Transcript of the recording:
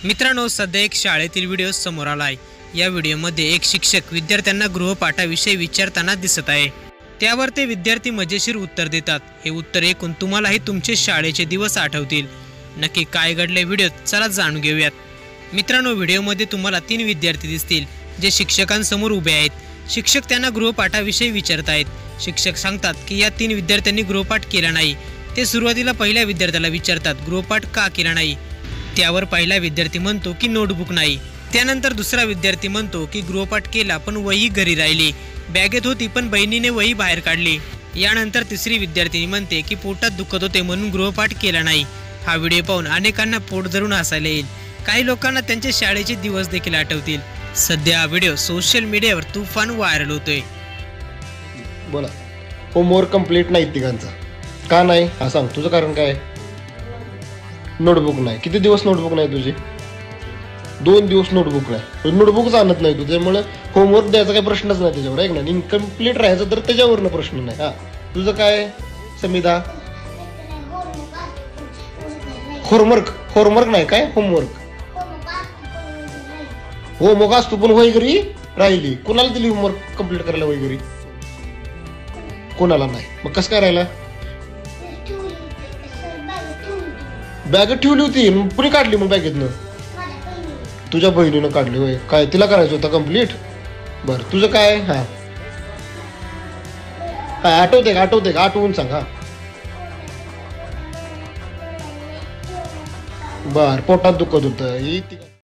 मित्रांनो, सध्या एक शाळेतील व्हिडिओ समोर आला आहे। या व्हिडिओमध्ये एक शिक्षक विद्यार्थ्यांना गृहपाठाविषयी विचारताना दिसत आहे। त्यावर ते विद्यार्थी मजेशीर उत्तर देतात। हे उत्तर ऐकून तुम्हालाही तुमचे शाळेचे दिवस आठवतील। नक्की काय घडले व्हिडिओत, चला जाणून घेऊयात। मित्रांनो, व्हिडिओमध्ये तुम्हाला 3 विद्यार्थी दिसतील जे शिक्षकांसमोर उभे आहेत। शिक्षक त्यांना गृहपाठाविषयी विचारत आहेत। शिक्षक सांगतात की या 3 विद्यार्थ्यांनी गृहपाठ केला नाही। ते सुरुवातीला पहिल्या विद्यार्थ्याला विचारतात गृहपाठ का केला नाही। त्यावर पहिला विद्यार्थी म्हणतो की नोटबुक नाही। त्यानंतर दुसरा विद्यार्थी म्हणतो की गृहपाठ केला पण वही घरी राहिली, बॅगेत होती पण बहिणीने वही बाहेर काढली। यानंतर तिसरी विद्यार्थिनी म्हणते की पोटात दुखत होते म्हणून गृहपाठ केला नाही। हा व्हिडिओ पाहून अनेकांना पोट धरून हसायला येईल। काही लोकांना त्यांचे शाळेचे दिवस देखील आठवतील। सध्या हा व्हिडिओ सोशल मीडियावर तुफान व्हायरल होतोय। बोला, होमवर्क कंप्लीट नाही तिघांचा का नाही? हा सांग, तुझं कारण काय? नोटबुक नाही। किती दिवस नोटबुक नाही तुझी? 2 दिवस नोटबुक नाही। नोटबुकच आणत नाही तू, त्यामुळे होमवर्क द्यायचा काही प्रश्नच नाही त्याच्यावर, आहे ना? इनकम्प्लीट राहायचं तर त्याच्यावरनं प्रश्न नाही। हा, तुझं काय समिधा? होमवर्क नाही काय? होमवर्क असतो पण वही घरी राहिली। कोणाला दिली होमवर्क कंप्लीट करायला वही घरी? कोणाला नाही। मग कसं काय राहिला? बॅगेत ठेवली होती, कुणी काढली मग बॅगेतनं? तुझ्या बहिणीनं काढली होय? काय तिला करायचं होतं कंप्लीट? बरं, तुझं काय? हा आठवते का? आठवून सांग। हा, बर, पोटात दुखत होतं।